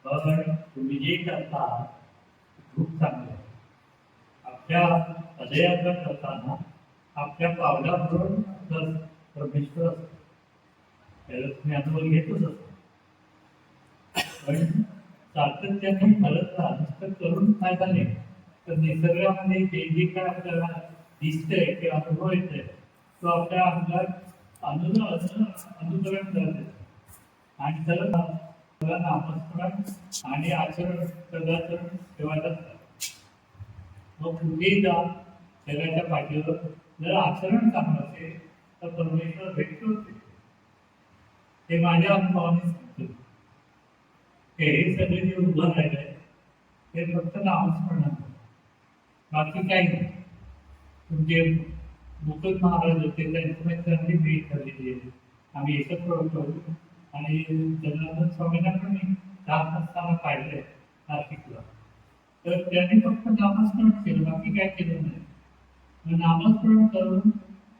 पण तुम्ही जे करता खूप चांगलं आहे. आपल्या पदयात्रा करताना आपल्या पावलाबरोबर परमेश्वर असतो, त्याला तुम्ही अनुभव घेतच असतो. पण सातत्याने करत राहा, नुसतं करून फायदा नाही. तर निसर्गामध्ये जे जे काय आपल्याला दिसतंय ते अनुभव येतंय, तो आपल्या अंगात अनुकरण करत येतो. आणि त्याला नामस्मरण आणि आचरण सदाचरण ठेवायला. मग कुठेही जा, जगाच्या पाठीवर जर आचरण चांगलं असेल तर परमेश्वर भेटतोच. ते माझ्या अनुभवाने सांगतो. हे सगळे जे उभं राहिलंय ते फक्त नामस्मरण, बाकी काही नाही. तुमचे मुकुंद महाराज होते, त्यांची चांगली भेट झालेली आहे. आम्ही एकत्र होतो आणि जनार्दन स्वामींना पण मी जात असताना पाहिलंय नाशिकला. तर त्यांनी फक्त नामस्मरण केलं, बाकी काय केलं नाही. मग नामस्मरण करून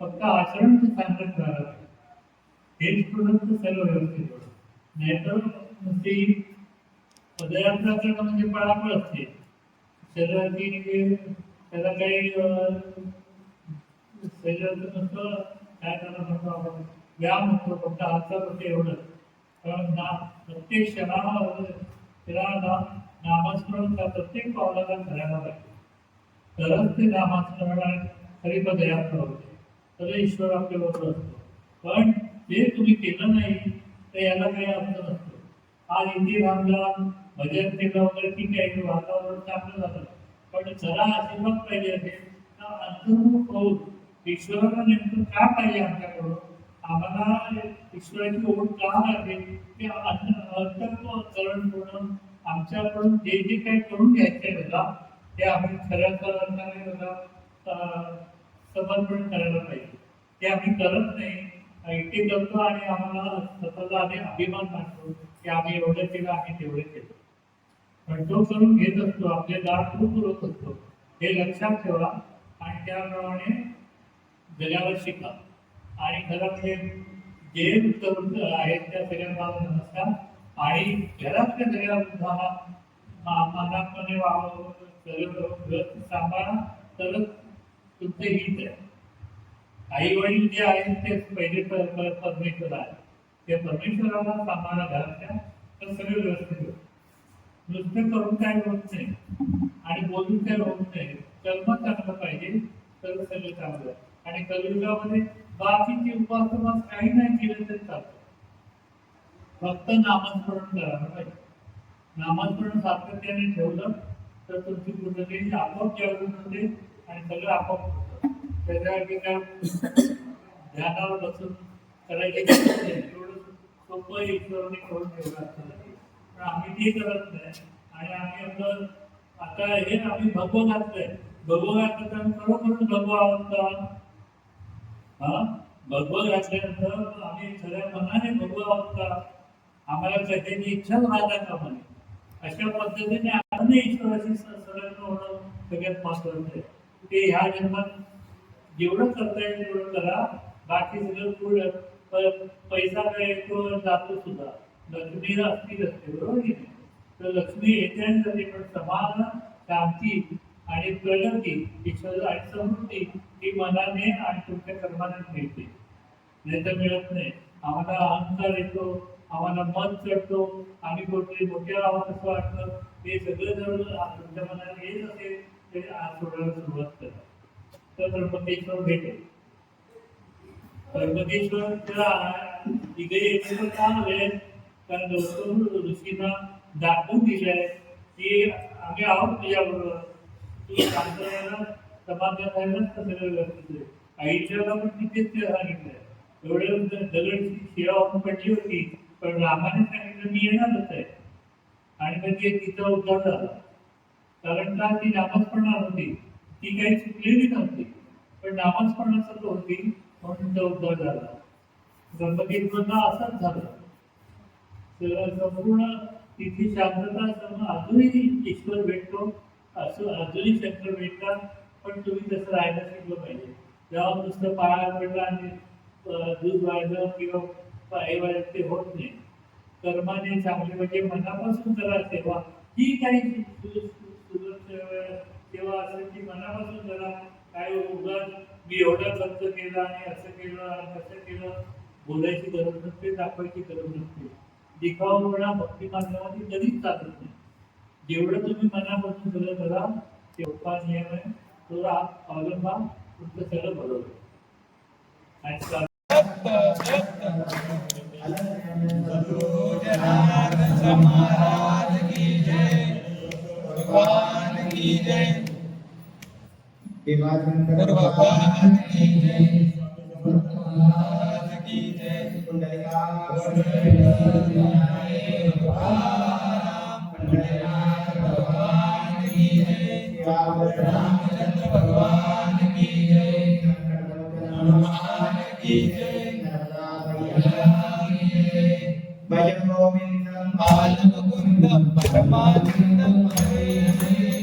फक्त आचरण ते चांगलं करायला पाहिजे. हेच प्रोडक्ट सर्व व्यवस्थित होतं. नाहीतर ती पदयात्रा करणं म्हणजे पळापळ असते. शरीराची त्याला काही शरीराचं नुसतं काय त्याला म्हणतो आपण व्यायाम होतो, फक्त हालचाल होते एवढंच. कारण प्रत्येक क्षणाला त्याला नामस्मरण प्रत्येक पावलाला करायला पाहिजे. तरच ते नामस्मरण खरी पदयात्रा होते, तर ईश्वर आपल्याबरोबर असतो. पण ते तुम्ही केलं नाही तर याला काही अर्थ नसतो. आज इथे रामला भजन केलं वगैरे ठीक आहे, वातावरण चांगलं झालं, पण जरा आशीर्वाद पाहिजे असेल तर अंतर्मुख होऊन ईश्वराला नेमकं काय पाहिजे आमच्याकडून, आम्हाला ईश्वराची ओढ का लागेल ते अंतःकरण करून आमच्याकडून जे जे काही करून घ्यायचंय बघा, ते आम्ही खऱ्या अर्थाने बघा समर्पण करायला पाहिजे. ते आम्ही करत नाही, इथे करतो आणि आम्हाला स्वतःला आधी अभिमान वाटतो की आम्ही एवढं केलं, आम्ही तेवढे केलं. पण तो करून घेत असतो, आपले दार तो पुरवत असतो, हे लक्षात ठेवा. आणि त्याप्रमाणे जगाला शिका. आणि घरातले जे तरुण आहेत त्या सगळ्यांना नमस्कार. आणि घरातल्या सगळ्या वृद्धांना मानापणे वावरून व्यवस्थित सांभाळा, तरच तुमचं हित आहे. आई वडील जे आहेत ते पहिले परमेश्वर आहे, ते परमेश्वराला सांभाळा घरातल्या, तर सगळं व्यवस्थित होतं. नुसतं करून काय होत नाही आणि बोलून काय होत नाही. कर्म चांगलं पाहिजे तर सगळं चांगलं. आणि कलियुगामध्ये बाकीची उपासना काही नाही केलं तरी चालतं, फक्त नामस्मरण करायला पाहिजे. नामस्मरण सातत्याने ठेवलं तर तुमची पूर्णतेची आपोआप जागृत होते आणि सगळं आपोआप होतं. त्याच्यासाठी काय ध्यानावर बसून करायचे एवढं सोपं ईश्वराने करून ठेवलं असतं, पण आम्ही ते करत नाही. आणि आम्ही आपलं आता हे आम्ही भगव घातलंय, भगव घातलं तर खरोखर भगव आवडता. हा भगव घातल्यानंतर आम्ही खऱ्या मनाने भगव आवडता, आम्हाला त्याची इच्छा राहता कामा नये. अशा पद्धतीने आपण ईश्वराशी संलग्न होणं सगळ्यात महत्वाचं आहे. ते ह्या जन्मात जेवढं करता येईल तेवढं करा, बाकी सगळं पैसा काय येतो जातो सुद्धा, लक्ष्मी असतीच असते, बरोबर की नाही. तर लक्ष्मी येते आणि जाते, पण समाधान, शांती आणि प्रगती ईश्वर आणि समृद्धी ही मनाने आणि तुमच्या कर्माने मिळते, नाही तर मिळत नाही. आम्हाला अहंकार येतो, आम्हाला मन चढतो, आम्ही कुठे मोठ्या आहोत असं वाटतं. हे सगळं जर तुमच्या मनात येत असेल तरी आज सोडायला सुरुवात करा, तर त्र्यंबकेश्वर भेटेल. त्र्यंबकेश्वरच्या इथे येण्याचं का वेळ, कारण गौतम ऋषींना दाखवून दिलंय की आम्ही आहोत तुझ्याबरोबर, तू शांत राहायला, समाधान राहायलाच सगळं व्यवस्थित आहे. आईच्याला पण तिथेच ते सांगितलंय, एवढं दगडची शिळा वापरून पडली होती, पण रामाने सांगितलं मी येणारच आहे. आणि मग ते तिचा उद्धार झाला, कारण का ती नामस्मरणात होती, ती काही चुकलेली नव्हती, पण नामस्मरणासच होती म्हणून तिचा उद्धार झाला. गणपतींना असंच झालं, संपूर्ण तिथे शांतता असताना अजूनही ईश्वर भेटतो, असं अजूनही शंकर भेटतात. पण तुम्ही तसं राहायला शिकलं पाहिजे. जेव्हा नुसतं पाया पडलं आणि दूध वाढलं किंवा पाय वाढलं ते होत नाही. कर्माने चांगले म्हणजे मनापासून जरा सेवा ही काही सेवा असेल की मनापासून जरा काय उगाच मी एवढा खर्च केला आणि असं केलं आणि कसं केलं बोलायची गरज नसते, दाखवायची गरज नसते. दिखावपणा भक्ती मार्गामध्ये कधीच चालत नाही. जेवढं तुम्ही मनापासून सगळं करा तेवढा नियम आहे तो अवलंबा तुमचं सगळं बरोबर आहे. भज गोविंदं बालमुकुन्दं परमानन्दं हरे हरे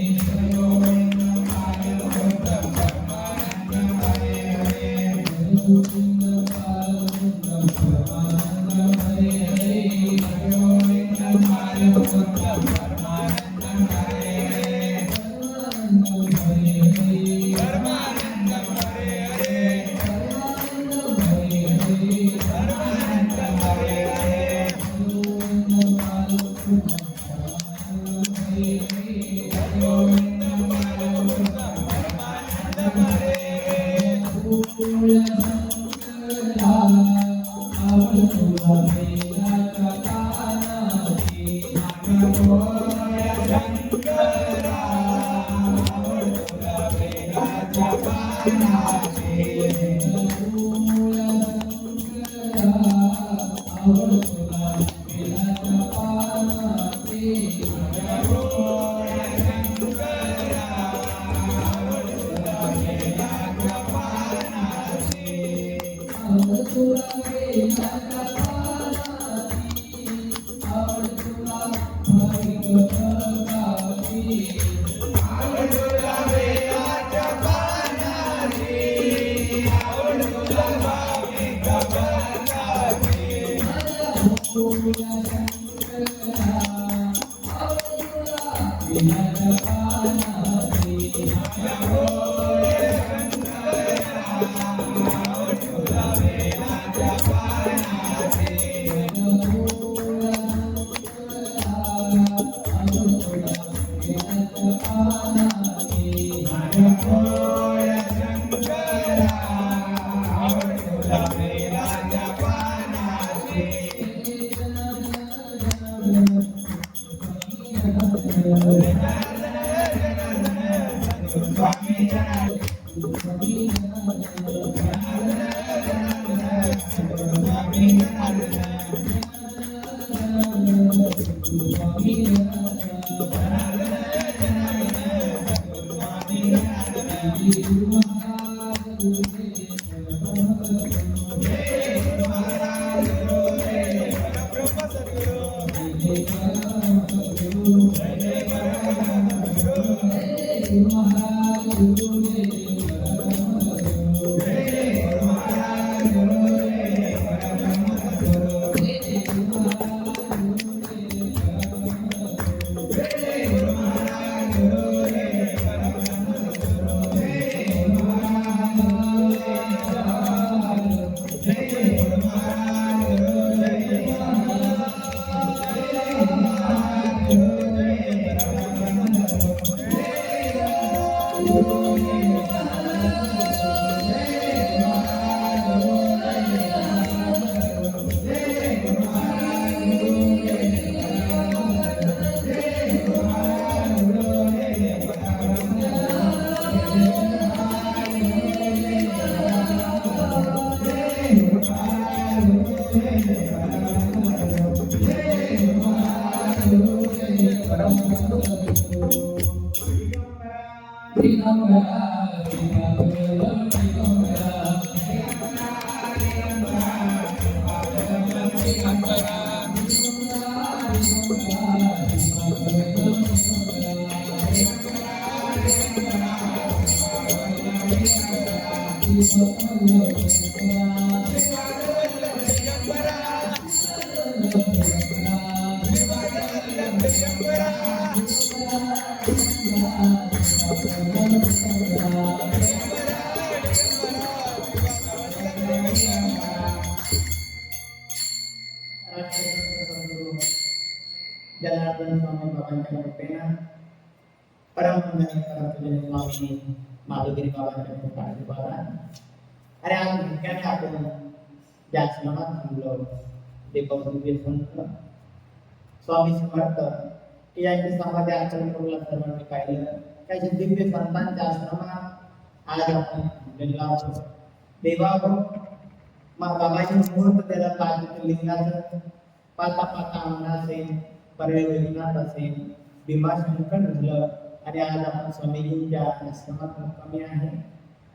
Thank you. जनार्दन स्वामी बाबांच्या कृपेनं परमपूजनीय स्वामी माधुगिरी बाबांच्या कृपा आशीर्वादाने अरे आज भाग्याने आपण ज्या आश्रमात थांबलो ते दिव्य संत स्वामी समर्थ की यांचे समाधी आचरणला सर्वांनी पाहिलं त्याचे दिव्य संतांच्या आश्रमात आज आपण गेलो आहोत देवाभाऊ बाबाजी मुहूर्त त्याला पाच लिंगाचं पाता पाता अंगणा असेल पर्यवेक्षणात असेल भीमाशंकर झालं आणि आज आपण स्वामीजींच्या आश्रमात मुक्कामी आहे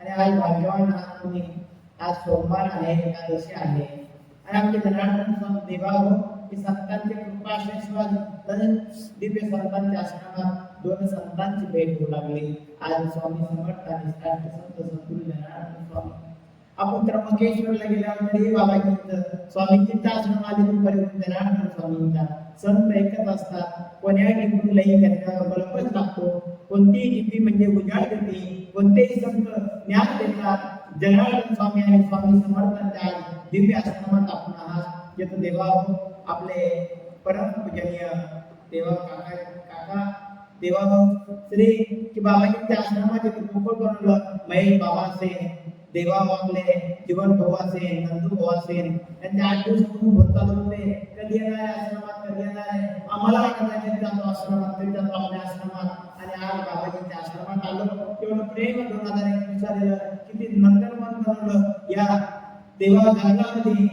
आणि आज भाग्यवान आहात तुम्ही आज सोमवार आहे एकादशी आहे आणि आमचे जनार्दन स्वामी देवाभाऊ की संतांची कृपा आशीर्वाद दिव्य संतांच्या आश्रमात दोन संतांची भेट होऊ लागली आज स्वामी समर्थ आणि श्रेष्ठ संत सद्गुरू जनार्दन स्वामी आपण त्र्यंबकेश्वरला गेल्यानंतरही बाबाजींचं स्वामीजींच्या आश्रमातील परिवर्तन जनार्दन स्वामींचा संत एकच असतात कोण्याही टिपूनलाही त्यांना बलपच लागतो कोणतीही टिपी म्हणजे उजाड देते कोणतेही संत ज्ञान देतात जनार्दन स्वामी आणि स्वामी समर्थांच्या दिव्य आश्रमात आपण आहात येतो देवा आपले परमपूजनीय देवा काका देवा श्री की बाबाजींच्या आश्रमाचे मुकुट बनवलं महेश बाबा असेल देवा आपले जीवन भाऊ असेल नंदू भाऊ असेल त्यांचे 8 दिवसापासून होत चालू होते कधी येणार आश्रमात कधी येणार आम्हाला कदाचित जातो आश्रमात कधी जातो आपल्या आश्रमात आणि आज बाबाजींच्या आश्रमात आलो एवढं प्रेम 2021 झालेलं किती नंतर मन बनवलं या देवा जंगलामध्ये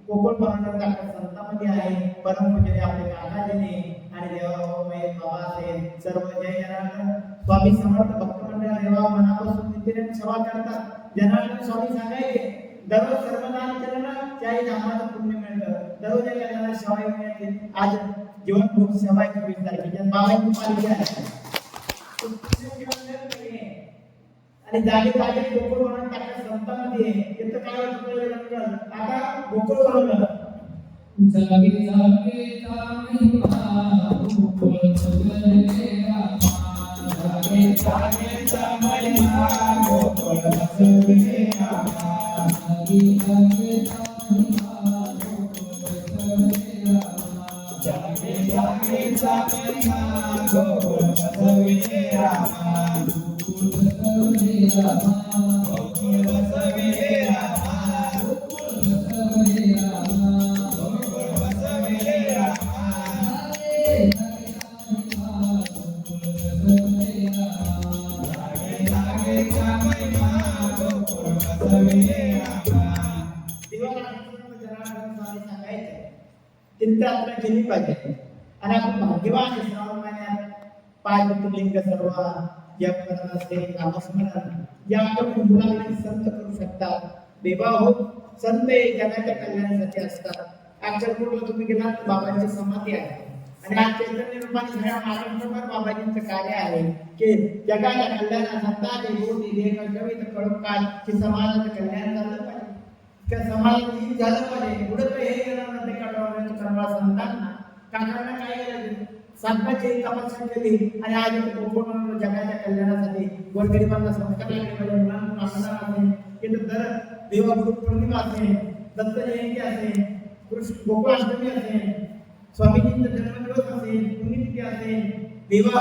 कोकण बनवण्यात संतांमध्ये आहे परमपूजनीय आपले काकाजीने आणि देवा महेश बाबा असेल सर्व जय जनार्दन स्वामी समर्थ भक्त मंडळ देवा मनापासून नित्याने सेवा करतात जनार्दन स्वामी सांगायचे दररोज सर्वदान केलं ना त्याही नामाचं पुण्य मिळतं दररोज याला सेवा मिळते आज जीवन खूप सेवा 24 तारखेच्या बाबांची पालखी आहे आणि जागे जागे गोकुळ म्हणून टाकत संतांमध्ये येतं काय होतं आता गोकुळ बनवलं जागे जागे महिमा गोकुळ सगळे रामा जागे जागे महिमा गोकुळ सगळे रामा जागे जागे महिमा गोकुळ सगळे रामा जागे जागे महिमा गोकुळ सगळे रामा गोकुळ सगळे रामा गोकुळ सगळे रामा गोकुळ सगळे रामा चिंता आपल्याला केली पाहिजे आणि आपण भाग्यवान आहे श्रावण महिन्यात पाय लिंग सर्व जप करत असते नामस्मरण या आपण मुलांना संत करू शकतात देवा हो संत हे जगाच्या कल्याणासाठी असतात अक्षरपूरला तुम्ही गेलात तर बाबांची समाधी आहे आणि आज चैतन्य रूपाने सगळ्या महाराष्ट्रभर बाबाजींचं कार्य आहे की जगाच्या कल्याणासाठी बोधी देह कवित कळून की समाजाचं कल्याण झालं पाहिजे त्या समाजात झालं पाहिजे पुढे तर हे येणार ते काढवण्याचं करवा संतांना काकांना काय करायचं संतांची तपस्या केली आणि आज कोकण जगाच्या कल्याणासाठी गोरगरिबांना संस्कार लागले पाहिजे मुलांना असेल की दर देवा गुरु पौर्णिमा असेल दत्त जयंती असेल कृष्ण गोकुळाष्टमी असेल स्वामीजींचा जन्मदिवस असेल पुण्यतिथी असेल देवा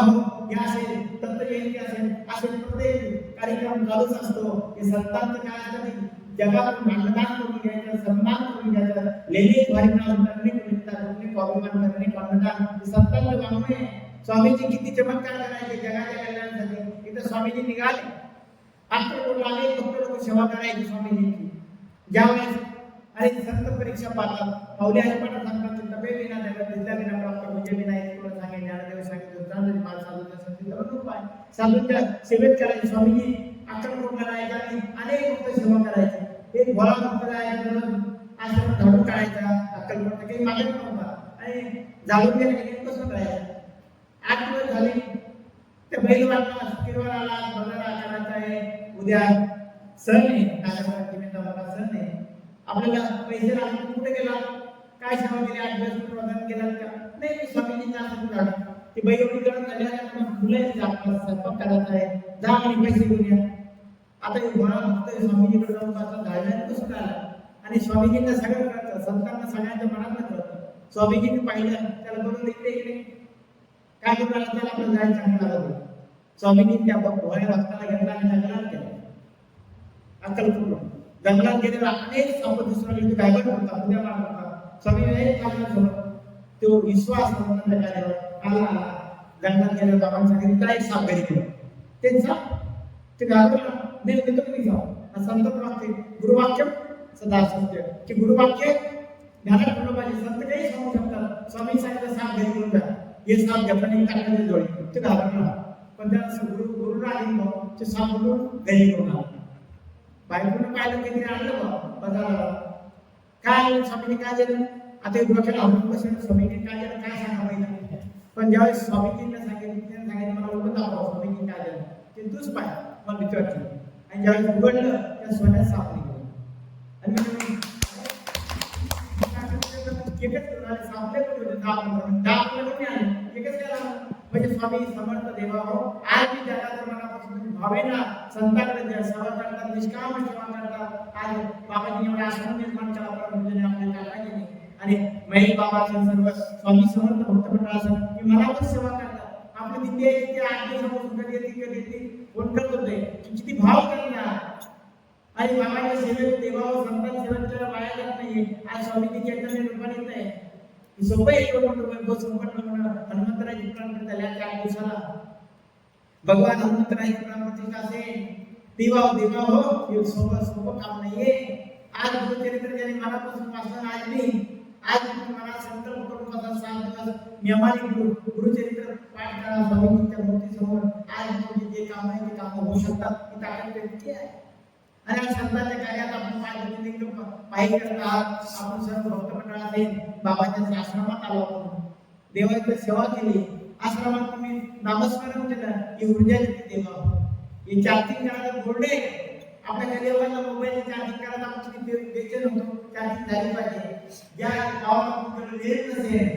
या असेल दत्त जयंती असेल असे प्रत्येक कार्यक्रम चालूच असतो हे संतांचं काय असतं जगात मानदान करून घ्यायचं सन्मान करून घ्यायचं लेली वारीनाम करणे कृत्य कॉपीमान करणे कॉन्दान संतांचं वाङ्मय स्वामीजी किती चमत्कार करायचे जगाच्या कल्याणासाठी इथं स्वामीजी निघाले आता कोण आले फक्त लोक सेवा करायची स्वामीजींची ज्यावेळेस आणि संत परीक्षा पाहतात पावले आणि पाठ सांगतात तपे विना देव दिल्या विना प्राप्त म्हणजे विना तुला सांगेल ज्ञानदेव सांगितलं चांगलं माल साधूच्या संगीतावर उपाय साधूच्या सेवेत करायचे स्वामीजी अक्कलकोट करायचे आणि अनेक भक्त सेवा करायचे एक भोळा भक्त करायचा आश्रम झाडून काढायचा अक्कलकोट काही मागत नव्हता आणि झाडून गेले कसं करायचं 8 दिवस झाले ते बैल वाटला शुक्रवार आला बघा करायचा आहे उद्या सण आहे कार्यक्रमाची मला सण आहे आपल्याला पैसे लागले कुठे गेला काय सेवा केली 8 दिवस प्रदान केला का नाही मी स्वामीजींना असं काढा ती बाई एवढी गरज झाली मुलं स्वयंपाक करायचा आहे जा आणि पैसे घेऊन या. आता हे मला फक्त स्वामीजीकडे जाऊन पाहता धाडण्यात कसं आला आणि स्वामीजींना सगळं कळतं संतांना सगळ्यांच्या मनात कळतं. स्वामीजींनी पाहिलं त्याला बरोबर इकडे गेले काय करू त्याला आपलं जायचं चांगलं लागलं. स्वामीजींनी त्या भोळ्या भक्ताला घेतला आणि जंगलात गेला. अक्कलपूर जंगलात गेल्यावर अनेक संपत्ती सुरू गायबट होता उद्या होता स्वामी तो विश्वास आला जंगलात गेल्यावर बाबांनी सांगितलं त्याला एक साप घरी गेलो ते साप ते घाबरला नाही देतो की जाऊ संत वाक्य गुरुवाक्य सदा सत्य की गुरुवाक्य ध्यानात ठेवलं पाहिजे. संत काही सांगू शकतात स्वामी सांगितलं साप घरी घेऊन जा हे साप घेतला नाही टाकले डोळे ते घाबरला पण त्याला गुरुला आली ते साप म्हणून घरी घेऊन आला. बायकोनं पाहिलं की आणलं बाजाराला काय स्वामीने काय झालं आता डोक्याला हलवून बसेल स्वामीने काय झालं काय सांगा पाहिजे. पण ज्यावेळेस स्वामीजींना सांगितलं मला उभं दाखवा स्वामीजी काय झालं ते तूच पाय मला भीती वाटली आणि ज्यावेळेस उघडलं त्या सोन्यात साप निघाला आणि म्हणजे स्वामी समर्थ देवा हो आज मी जगाच्या मनापासून भावेना संतांकडे सेवा करतात निष्काम सेवा करतात. आज बाबांनी एवढा आश्रम निर्माण केला प्रभूजीने आपल्या काकाजीने आणि महेश बाबाचं सर्व स्वामी समर्थ भक्त मंडळाचं की मनापासून सेवा करतात. आपले तिथे ते आज्ञे समोर कधी येते फोन करत होते किती भाव करणार आणि बाबाच्या सेवेत देवावर संतांच्या सेवेत वाया जात नाही. आज स्वामीजी चैतन्य रूपाने येत आहे सोपं एक हनुमंतराची प्राण झाल्या 4 दिवसाला भगवान हनुमंतराची प्राण प्रतिष्ठा असेल देवा हो हे सोपं काम नाहीये. आज गुरुचरित्र ज्याने मनापासून वाचलं आज मी आज मनात संकल्प करून बसा 7 दिवस नियमाने गुरुचरित्र पाठ करा स्वामींच्या मूर्तीसमोर आज तुमचे जे काम आहे ते काम होऊ शकतात ही ताकद व्यक्ती आहे. आणि संतांच्या कार्यात आपण पाहिजे करतात आपण सर्व भक्त मंडळाने बाबाच्या आश्रमात आलो देवाची सेवा केली आश्रमात तुम्ही नामस्मरण केलं ही ऊर्जा देते देवा. हे चार्जिंग करायला बोलणे आपल्या करिअरला मोबाईल चार्जिंग करायला आपण किती बेचैन होतो चार्जिंग झाली पाहिजे. ज्या गावात रेंज नसेल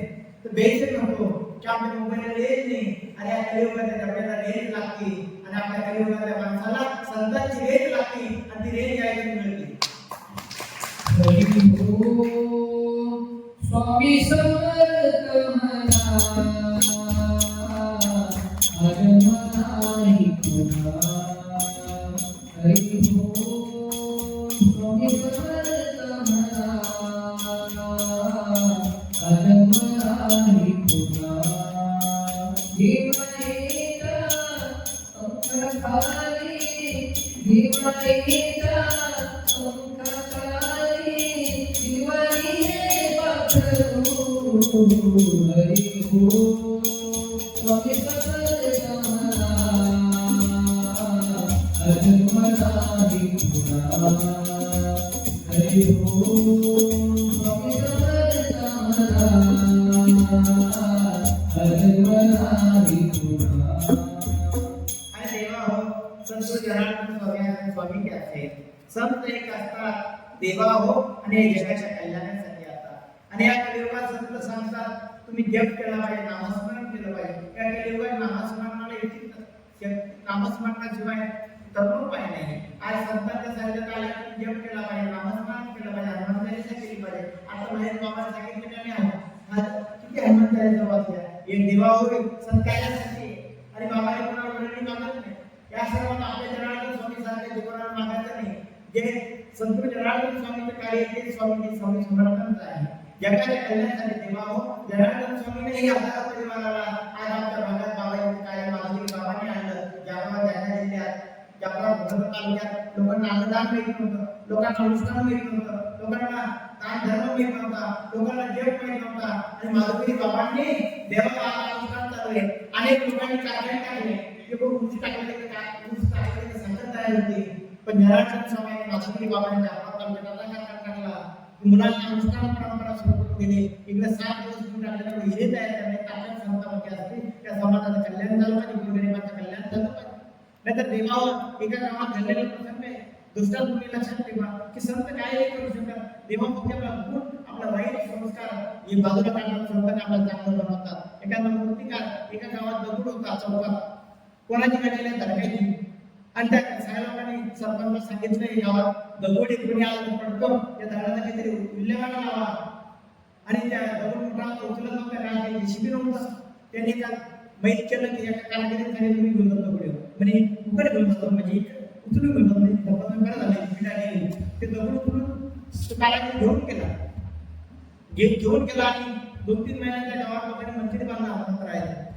तर बेचैन होतो की आपल्या मोबाईलला रेंज नाही आणि या कलियुगाच्या डब्याला रेंज लागते आणि आपल्या कलियुगाच्या माणसाला संतांची रेंज लागते आणि ती रेंज यायला मिळते. स्वामी समर्थ म्हणा अजमनाही पुन्हा हरी हो. स्वामी समर्थ म्हणा अजमनाही पुन्हा देवाईचा अंतरखाली देवाईचा हरि हो. स्वामी समर्थ म्हणा अजन्मनाही पुन्हा हरि हो. स्वामी समर्थ म्हणा अजन्मनाही पुन्हा. आणि देवा हो संत जनार्दन स्वामी के असे संत एक असतात देवा हो आणि जगाच्या कल्याणासाठी असतात. आणि या कलियुगात संत सांगतात तुम्ही जप केला पाहिजे नामस्मरण केलं पाहिजे. या कलियुगात नामस्मरणाला येतील नामस्मरणाशिवाय तरुण उपाय नाही. आज संतांच्या सांगण्यात आलं की जप केला पाहिजे नामस्मरण केलं पाहिजे हनुमान चालीसा केली पाहिजे. आता महेश बाबांनी सांगितलं किती हनुमान चालीसा वाचल्या हे देवा हो संत कल्याणासाठी आणि बाबाने कोणाला वरणी मागत नाही. या सर्वांना आपल्या जनार्दन स्वामी सारखे कोणाला मागायचं नाही. जे संत जनार्दन स्वामीचे कार्य ते स्वामी समर्थनच आहे. जगाच्या कल्याणासाठी देवा हो जनार्दन स्वामीने या परिवाराला आज आमच्या भागात बाबांचे कार्य माधुरी बाबांनी आणलं. ज्यामुळे जालना जिल्ह्यात ज्यामुळे भोकर तालुक्यात लोकांना अन्नदान मिळत नव्हतं लोकांना अनुष्ठान मिळत नव्हतं लोकांना दान धर्म मिळत नव्हता लोकांना जप मिळत नव्हता आणि माधुरी बाबांनी देवाला अनुष्ठान चालू आहे. अनेक लोकांनी कारखाने टाकले ते खूप ऊस टाकले संकट तयार होते. पण जनार्दन स्वामी माधुरी बाबांनी मुलांना अनुष्ठान परंपरा सुरू करून दिली. इकडे 7 दिवस गुरु टाकल्यामुळे हे तयार करणे ताकद संतांमध्ये असते. त्या समाजाचं कल्याण झालं पाहिजे गुरुगरिबाचं कल्याण झालं पाहिजे. नाहीतर देवावर एका गावात घडलेला प्रसंग आहे दुसऱ्या तुम्ही लक्षात ठेवा की संत काय नाही करू शकतात. देवा फक्त आपला गुण, आपला वाईट संस्कार हे बाजूला काढतात, संतांना आपल्याला चांगलं बनवतात. एखादा मूर्तिकार एका गावात दगड होता चौकात, कोणाची गाडीला धडकायची आणि त्या साहेबांनी सरपंच सांगितलं की गावात दगड कोणी आला तर पडतो, त्या दगडाला काहीतरी विल्हेवाट लावा. आणि त्या दगड मोठा उचलत नव्हता, काय काही शिबिर होतं. त्यांनी त्या माहीत केलं की एका कारागिरीने सांगितलं तुम्ही घेऊन जातो दगड, म्हणजे उकडे घेऊन जातो, म्हणजे उचलून घेऊन जातो. म्हणजे सरपंच बरं झालं पिढा ते दगड उचलून कारागिरी घेऊन गेला, घेऊन गेला. आणि 2-3 महिन्यात त्या गावात लोकांनी मंदिर बांधला. नंतर आहे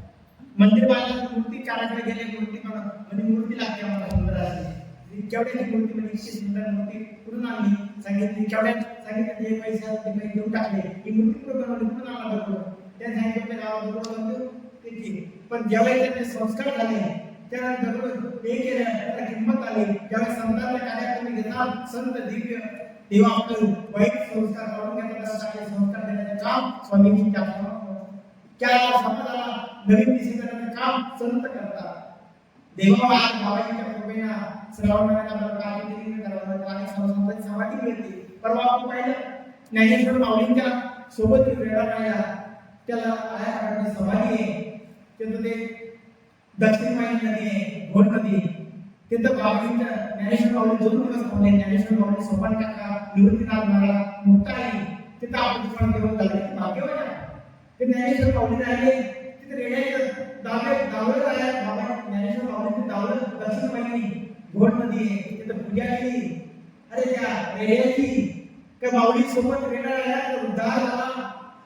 मंदिर बांधलं, मूर्ती काराकडे गेले, मूर्ती म्हणजे मूर्ती लागते आम्हाला सुंदर अशी. केवढ्याची मूर्ती म्हणजे इतकी सुंदर मूर्ती कुठून आणली सांगितली, केवढ्यात सांगितलं ते पैसे देऊन टाकले. ही मूर्ती कुठं बनवली, कुठून आणला दगड, त्या सांगितलं गावात दगड बनवतो त्याची. पण ज्यावेळी त्याचे संस्कार झाले त्या दगड हे केलं, त्याला किंमत आली. ज्यावेळी संतांच्या कार्यात तुम्ही घेतात, संत दिव्य तेव्हा आपलं वाईट संस्कार काढून घेतात, चांगले संस्कार देण्याचं काम स्वामींनी त्या समाजाला नवीन दिशे करण्याचं काम संत करतात. देवा आज भावाजीच्या कृपेने श्रावण महिन्यात आपल्याला कार्यक्रम करावा आणि संस्थांची समाधी मिळते. परवा आपण पाहिलं ज्ञानेश्वर माऊलींच्या सोबत वेळा राहिला, त्याला आया काढण्याची समाधी आहे. तिथं ते दक्षिण वाहिनी नदी आहे, घोड नदी. तिथं बाबाजींच्या ज्ञानेश्वर माऊली 2 दिवस थांबले. ज्ञानेश्वर माऊली, सोपान काका, निवृत्तीनाथ महाराज, मुक्ताई तिथं आपण जेवण घेऊन झालं. भाग्यवान आहे ते ज्ञानेश्वर माऊली राहिले. तिथे रेड्याचं दावलं राहिलं. बाबा ज्ञानेश्वर माऊलीचं दावलं दक्षिण वाहिनी घोड नदी आहे. तिथं पूजा केली. अरे त्या रेड्याची त्या माऊली सोबत रेडा राहिला, उद्धार झाला.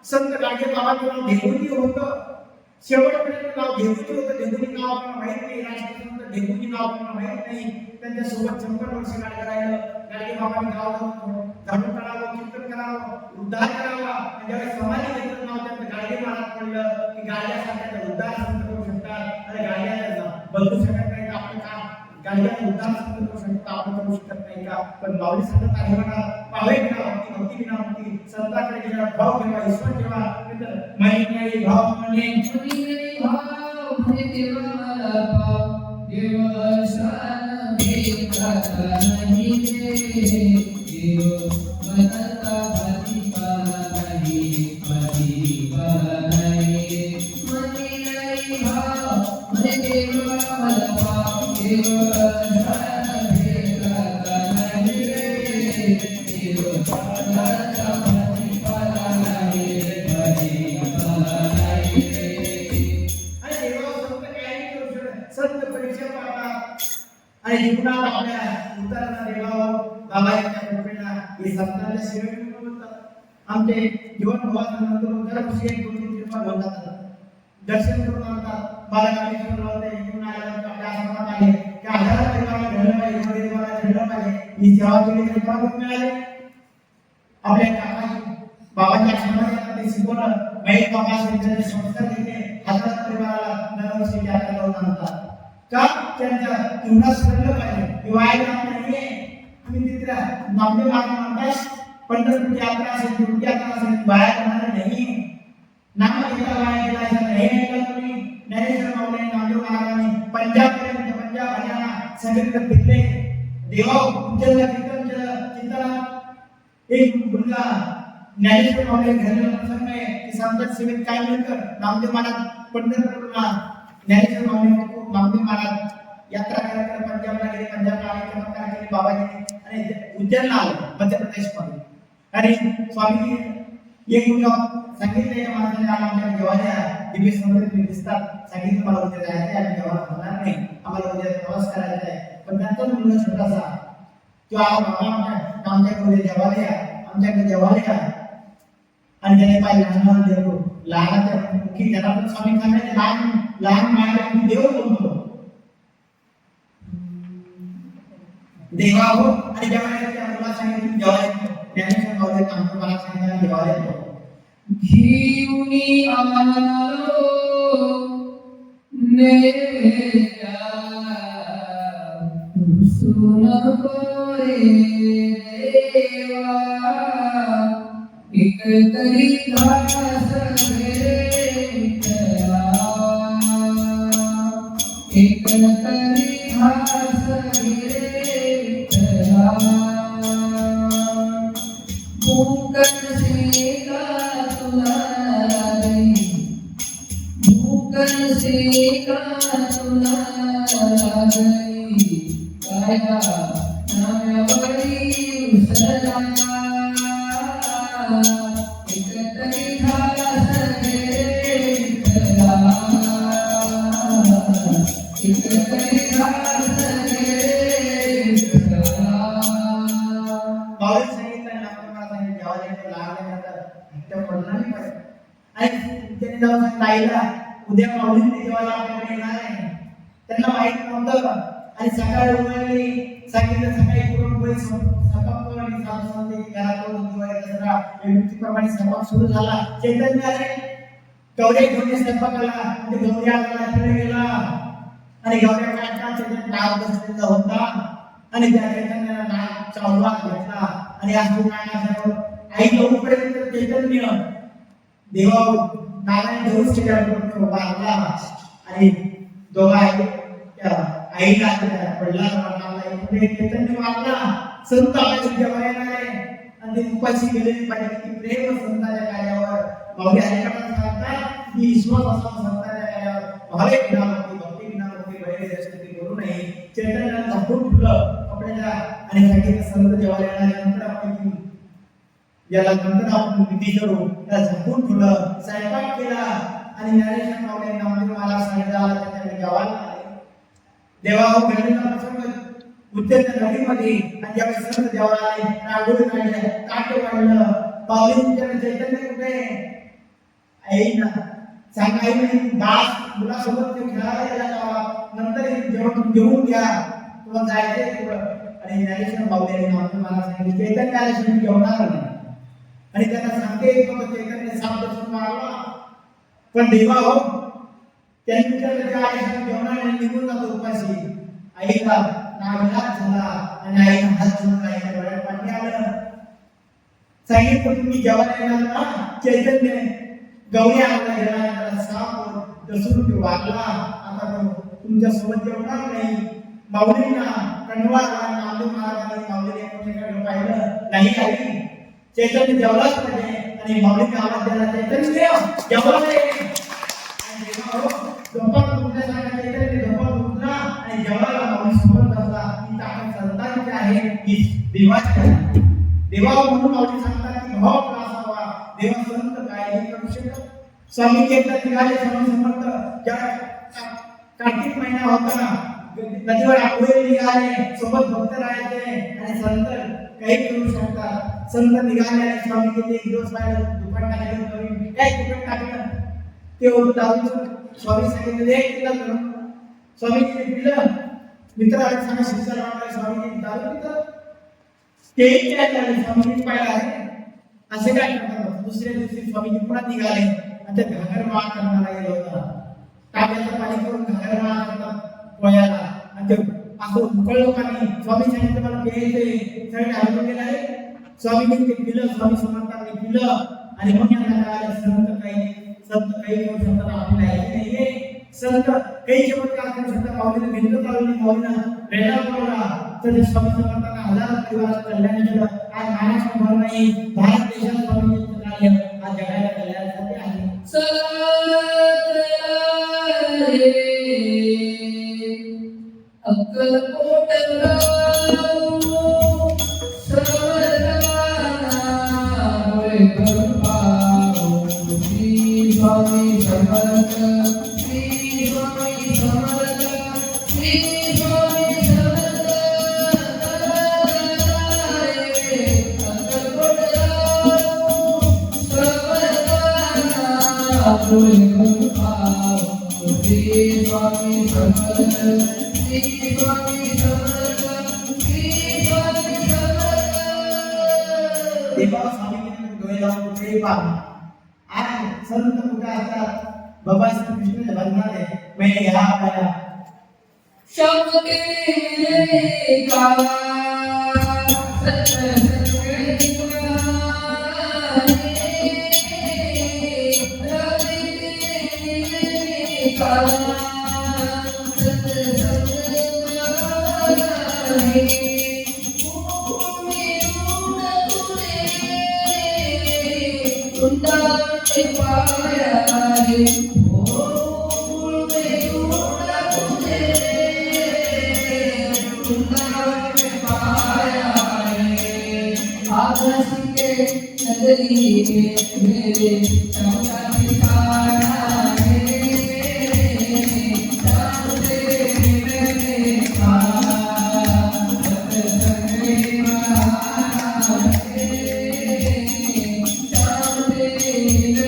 संत गाडगे बाबांचं नाव ढेकुजी होतं. शेवटपर्यंत नाव ढेकुजी होतं. ढेकुजी नाव आपल्याला माहित नाही, राष्ट्रसंत ढेकुजी नाव आपल्याला माहित नाही. त्यांच्या सोबत 100 वर्ष गाडगे राहिलं. गाडगे बाबांनी गाव झाडून काढावं, कीर्तन करावं, उद्धार करावा. ज्यावेळी समाधी घेतलं नाव त्यांचं गाडगे महाराज पडलं की गाडग्यासारख्या उद्धार संत करू शकतात. अरे गाडग्याला बदलू शकत नाही का आपलं काम, गाडग्याला उद्धार संत करू शकतो आपण करू शकत नाही का. पण माऊली सांगत आहे म्हणा, पावे बिना भक्ती, भक्ती बिना मुक्ती. संतांकडे गेला भाव ठेवा, ईश्वर ठेवा. नाही भाव म्हणे भाव म्हणे देवा मला पाव, देव शान भेटता नाही रे. देव मनता भाती पाला नाही, भाती पाला नाही. म्हणे नाही भाव म्हणे देवा मला पाव, देव शान भेटता नाही रे. देव मनता भाती पाला नाही, भाती पाला नाही रे. आणि देवा संत काही करू शकत. संत परीक्षा पाहतात आणि जीवनात आपल्या उतरना देवा बाबाच्या कृपेला हे संतांच्या सेवेत बोलतात. आमचे जीवन भावानंतर दरवर्षी 1-2-3 दिवस बोलतात, दर्शन करून आणतात. बालकामेश्वर होते घेऊन आल्यानंतर आपल्या आश्रमात आले की आधार देवाला घडलं पाहिजे, देवाला घडलं पाहिजे. ही सेवा केली तरी मला खूप मिळाले. आपल्या काकाजी बाबाच्या आश्रमात ते शिकवलं, माहीत बाबा त्यांचे संस्कार घेतले. हातात परिवाराला दरवर्षी यात्रा लावून आणतात का त्यांच्या जीवनात घडलं पाहिजे. वाया नाहीये. तुम्ही तिथे नामदेव महाराज म्हणतात पंढरपूरची यात्रा असेल, तुमची यात्रा असेल, वाया जाणार नाही. नाम घेता वाया गेला असं नाही. तुम्ही ज्ञानेश्वर माऊली नामदेव महाराजांनी पंजाबपर्यंत, पंजाब हरियाणा सगळीकडे फिरले. देवा उज्जैनला कीर्तन केलं. कीर्तनात एक मुलगा ज्ञानेश्वर माऊली घरला प्रसंग आहे की संत सेवेत काय मिळतं. नामदेव महाराज पंढरपूरला ज्ञानेश्वर माऊली नामदेव महाराज यात्रा करत पंजाबला गेले. पंजाबला आले, चमत्कार केले बाबाजीने आणि उज्जैनला आले मध्य प्रदेशमध्ये. आणि स्वामीजी एक मुलगा सांगितलं या माणसाने आमच्या देवाच्या दिव्य समुद्रात दिसतात. सांगितलं मला उद्या जायचं आहे, देवाला होणार नाही, आम्हाला उद्या प्रवास करायचा आहे. पण त्यांचा मुलगा छोटासा किंवा आमच्याकडे देवालय आहे, आमच्याकडे देवालय आहे. आणि त्याने पाहिजे लहान देव लहानाच्या मुखी जनार्दन स्वामी सांगायचे लहान लहान मायाला देव बोलतो देवा हो. आणि जेव्हा त्या मुलाला सांगितलं जेव्हा येतो ज्ञानेश्वर माऊली नामदेव मला सांगितलं जेव्हा येतो घेऊनी आलो नेया सुन कोरे देवा एक तरी घास भेटला एक तरी घास भेटला जसे का तुला लागली काया नाम्यावरी उसला एकतरी झाला सगळे विठ्ठला एकतरी झाला सगळे विठ्ठला बावली सांगितलं ना मला सांगितलं जेव्हा लागल्यानंतर हट्ट पडणार नाही पाहिजे आणि त्याने जाऊन ताईला उद्या माऊलींनी जेव्हा आपल्याकडे येणार आहे त्यांना माहित नव्हतं आणि सकाळी उठली सांगितलं सकाळी पुरणपोळी स्वयंपाक आणि सासूसांनी घरातून दिवाळी दसरा व्यक्तीप्रमाणे स्वयंपाक सुरू झाला चैतन्य आले गौऱ्या घेऊन स्वयंपाकाला म्हणजे गौऱ्या आला गेला आणि गौऱ्या काढता चैतन्य नाव बसलेला होता आणि त्या चैतन्याला नाव चावला घेतला आणि आज काय आई लवकरपर्यंत चैतन्य देवा नारायण देऊन केल्याबरोबर बांधला आणि दोघा आईला पडला मारला इकडे चैतन्य मारला संत आपल्या जेव्हा येणार आहे आणि ते उपाशी गेलेली पाहिजे की प्रेम संतांच्या कार्यावर माऊली ऐकतात सांगतात की विश्वास असावा संतांच्या कार्यावर भावे भक्ती बळे दर्शनी करू नये चैतन्याला झाकून ठेवलं आपल्याला आणि सांगितलं संत जेव्हा येणार आपण याला नंतर आपण विधी करू त्याला झाकून ठेवलं स्वयंपाक केला आणि ज्ञानेश्वर माऊली नामदेव महाराज सांगितलं त्याच्या गावाला आले देवा हो घडलेला प्रसंग उद्योग नदीमध्ये आणि ज्यावेळी संत देवाला आले रांगोळी काढले ताट काढलं पावलींच्या चैतन्य कुठे आईना सांगा आई म्हणजे दास मुलासोबत ते खेळायला गेला जावा नंतर जेवण घेऊन घ्या तुला जायचंय कुठं आणि ज्ञानेश्वर माऊली नामदेव महाराज सांगितले चैतन्य आल्याशिवाय जेवणार नाही आणि त्यांना सांगते चैतन्य साप दर्शन मारला पण देवा हो त्यांनी विचारलं त्या आईला जेवणाने निघून जातो उपाशी आईला नाविलाज झाला आणि आईला हात जोडून आईच्या डोळ्यात पाणी आलं सांगितलं तुम्ही जेवायला येणार ना चैतन्य गौरी आणायला गेला त्याला साप दसून तो वागला आता तो तुमच्या सोबत जेवणार नाही माऊलींना कणवा नामदेव महाराजांनी माऊलीने एकमेकांना पाहिलं नाही आई चैतन्य जेवलाच पाहिजे आणि माऊलीचा आवाज द्यायला चैतन्य जेवला नाही आणि जेव्हा झोपात तुमच्या सांगा चैतन्य झोपात उठला आणि जेवला माऊली सोबत बसला ही ताकद संतांची आहे ही देवाची आहे देवा म्हणून माऊली सांगतात की भाव असावा देवा संत काय हे करू शकत स्वामी एकदा निघाले स्वामी समर्थ ज्या कार्तिक महिना होता नदीवर आंघोळी निघाले सोबत भक्त राहायचे आणि संत काही करू शकतात संत निघाले आणि स्वामी गेले एक दिवस पाहिलं दुकान टाकलं काय दुकान टाकलं ते होतं दारूचं स्वामी सांगितलं एक किलो करून स्वामीजीने पिलं मित्राला सांगा शिक्षा लावणार स्वामीजी दारू पितं तेही काय झाले स्वामीजी पाहिलं आहे असे काय करतात दुसऱ्या दिवशी स्वामीजी पुन्हा निघाले आणि ते घागरमाळ करणारा गेला होता टाक्याचं पाणी करून घागरमाळ करतात पोळ्याला आणि ते असं उकळ लोकांनी स्वामी सांगितलं मला प्यायचे सगळे हरवून गेले आहे स्वामीजीने ते पिलं स्वामी समर्थांनी पिलं आणि मग यांना कळालं संत काही करू शकतात आपल्याला ऐकले नाहीये संत काही चमत्कार करू शकतात माऊलीने भिंत चालवली माऊलीनं वेळा बोलला तर ते स्वामी समर्थांना हजारो परिवाराचं कल्याण केलं आज महाराष्ट्र भर नाही भारत देशात स्वामीजींचं कार्य आज जगाला कल्याणासाठी आहे अक्कलकोट स्वामी समर्थ श्री स्वामी समर्थ श्री स्वामी समर्थ श्री स्वामी समर्थ श्री स्वामी समर्थ श्री स्वामी समर्थ देवा स्वामीजीने डोळे लावून कुठेही पाहा आज संत कुठे असतात बाबा श्री कृष्ण भगवान है मैं यहाँ आया शब्द के काला पाया रे ओ आशिके नगरी में मेरे चमका ठिकाना है चांद तेरे का सत्संग बहाना है चांद तेरे का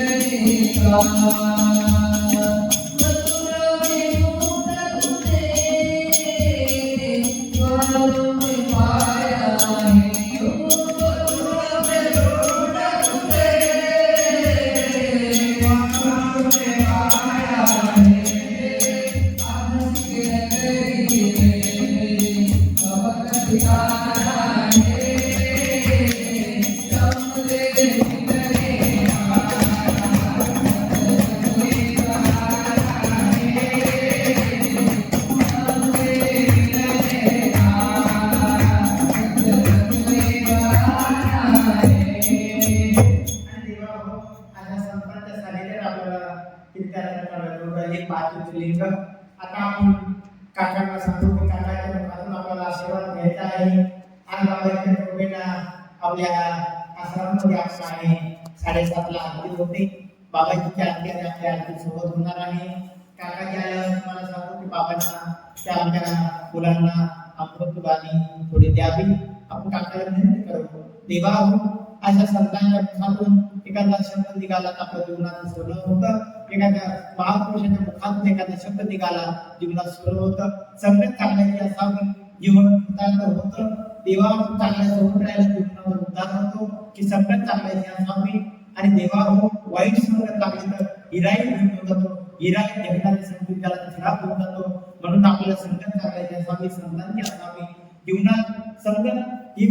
लिंग आता आपण काकांना सांगू की काकाच्या मुखातून आपल्याला आशीर्वाद घ्यायचा आहे आणि बाबांच्या कृपेने आपल्या आश्रमामध्ये आपण आहे 7:30 ला आरती होते बाबाची आरती आणि आपल्या आरती सोबत होणार आहे काका ज्या मला सांगू की बाबांना त्या आमच्या मुलांना अमृतवाणी थोडी द्यावी आपण काकाला विनंती करू देवा अशा संतांच्या मुखातून एखादा शब्द निघाला तर आपल्या जीवनात सोनं होतं एखाद्या महापुरुषाच्या मुखातून एखादा शब्द निघाला जीवनात सोनं होतं सगळ्यात चांगल्याचे असावे जीवन उद्धार होतं देवा चांगल्या सोबत राहायला जीवनावर उद्धार होतो की सगळ्यात चांगल्याचे असावे आणि देवा वाईट संगत लागली तर हिराई घेऊन जातो हिराई जगणारे संगीत त्याला खराब होऊन जातो म्हणून आपल्याला संगत चांगल्याचे असावे संतांची असावी जीवनात संगत ही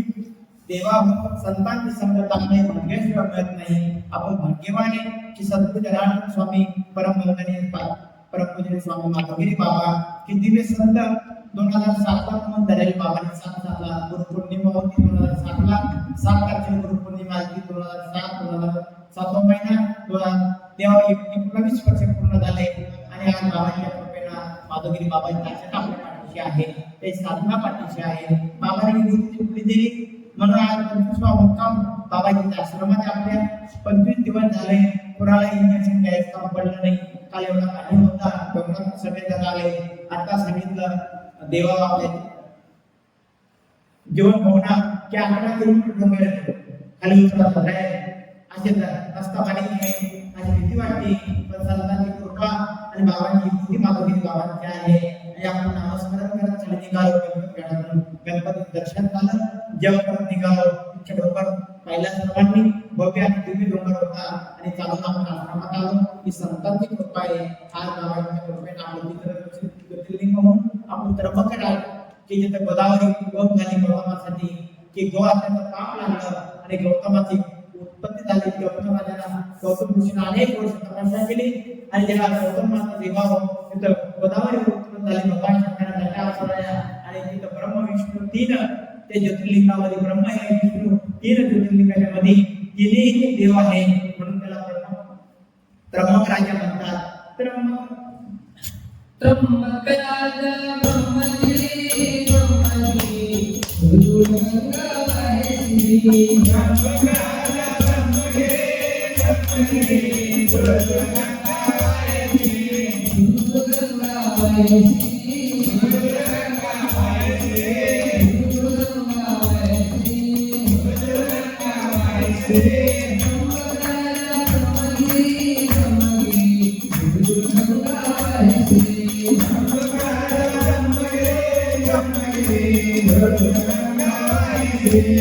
देवा संतांची संगत चांगली भाग्याशिवाय मिळत नाही आपण भाग्यवान आहे की सद्गुरू जनार्दन स्वामी परमवंदनीय परमपूजनीय स्वामी माधवगिरी बाबा की दिव्य संत 2007 ला म्हणून धरले बाबांनी 7 ला गुरुपौर्णिमा होती 2007 ला 7 तारखेला गुरुपौर्णिमा आली 2007 महिना तेव्हा 19 वर्ष पूर्ण झाले आणि आज बाबांच्या कृपेने माधवगिरी बाबांची ताकद आपल्या पाठीशी आहे ते साधना पाठीशी आहे बाबांनी गुरुची पुढे दिली म्हणून आज 25वा मुक्काम बाबाजीच्या आश्रमात आपल्या 25 दिवस झाले कुणाला इंजेक्शन घ्यायचं काम पडलं नाही काल एवढा पाणी होता तेवढा सगळे आले आता सांगितलं देवा आपल्या जीवन भावना की 11 किलोमीटर डोंगर खाली उतरत आहे असे रस्ता खाली आहे आणि भीती वाटते पण संतांची कृपा आणि बाबांची भक्ती माधवगिरी बाबांची आहे आणि आपण नामस्मरण करत खाली निघालो गणपती दर्शन झालं जेव्हा परत निघालो डोंगर पहिल्या सर्वांनी भव्य आणि दिव्य डोंगर होता आणि चालून आपण आश्रमात आलो ही संतांची कृपा आहे आज बाबांच्या कृपेने आपण ज्योतिर्लिंग म्हणून आपण त्र्यंबकेश्वर आहे की जिथे गोदावरी उगम झाली गौतमासाठी की गो आपल्याला पाप लागलं आणि गौतमाची उत्पत्ती झाली गौतम राजाला गौतम ऋषीने अनेक वर्ष तपस्या केली आणि जेव्हा गौतमाचा विवाह तिथं गोदावरी उत्पन्न झाली भगवान शंकराने जटा सोडल्या आणि तिथं ब्रह्म विष्णू 3 ते ज्योतिर्लिंगामध्ये ब्रह्म आहे विष्णू 3 ज्योतिर्लिंगाच्या मध्ये तिन्ही देव आहे म्हणून त्याला त्र्यंबक राजा म्हणतात त्र्यंबक राजा ब्रह्मगिरी ब्रह्मगिरी गुरु गंगाबाई श्री त्र्यंबक राजा ब्रह्मगिरी ब्रह्मगिरी गुरु गंगाबाई श्री गुरु गंगाबाई श्री गुरु गंगाबाई श्री गुरु गंगाबाई श्री गुरु गंगाबाई श्री त्र्यंबक राजा ब्रह्मगिरी ब्रह्मगिरी गुरु गंगाबाई श्री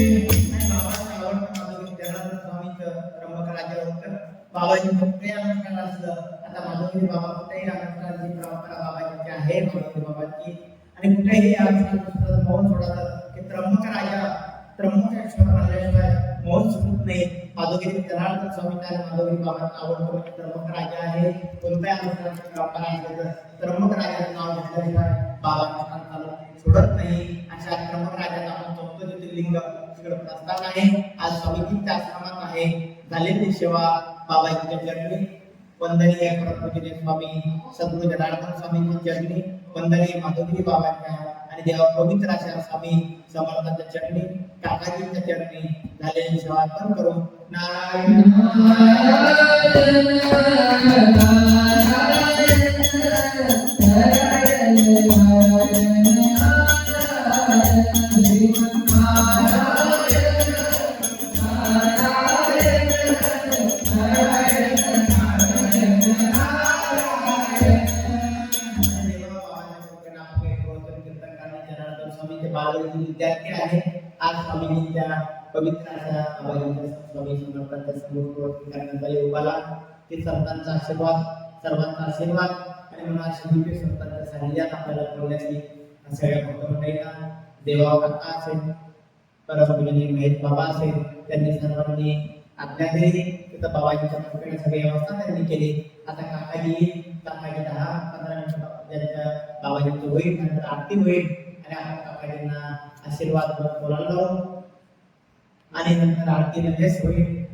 बाबाजी कुठे असलं आता माधवगिरी बाबा कुठेही रामकृष्णाची परंपरा बाबाजीची आहे माधवगिरी बाबाची आणि कुठेही मोहन सोडतात की त्र्यंबक राजा त्र्यंबकेश्वर म्हणल्याशिवाय मोहन सुटत नाही माधवगिरी जनार्दन स्वामींना माधवगिरी बाबांना आवडतो म्हणजे त्र्यंबक राजा आहे कोणत्या अनुष्ठानाची परंपरा असेल तर त्र्यंबक राजाचं नाव घेतल्याशिवाय बाबांना सोडत नाही अशा त्र्यंबक राजाचा आपण चौथं ज्योतिर्लिंग तिकडे प्रस्थान आहे आज स्वामीजींच्या आश्रमात आहे झालेली सेवा बाबाजीच्या चरणी वंदनीय परमपूजनीय स्वामी सद्गुरू जनार्दन स्वामींच्या चरणी वंदनीय माधवगिरी बाबांच्या आणि देवा पवित्र अशा स्वामी समर्थांच्या चरणी काकाजींच्या चरणी झालेली सेवा अर्पण करू. नारायण स्वामीचे बालवडील विद्यार्थी आहे. आज स्वामीजींच्या पवित्र अशा बाबाजींच्या स्वामी समर्थांच्या समोर करण्यात आले उभाला ते संतांचा आशीर्वाद सर्वांचा आशीर्वाद आणि म्हणून अशा दिव्य संतांच्या सानिध्यात आपल्याला बोलण्याची सगळ्या भक्त मंडळींना देवा काका असेल परमपूजनीय महेश बाबा असेल त्यांनी सर्वांनी आज्ञा दिली. तिथं बाबाजींच्या कृपेने सगळी व्यवस्था त्यांनी केली. आता काकाजी 10-15 मिनिटं त्यांच्या बाबाजींचं होईल नंतर आरती होईल आणि आपण काकाजींना आशीर्वाद बोलायला लावू आणि नंतर आरती लगेच होईल.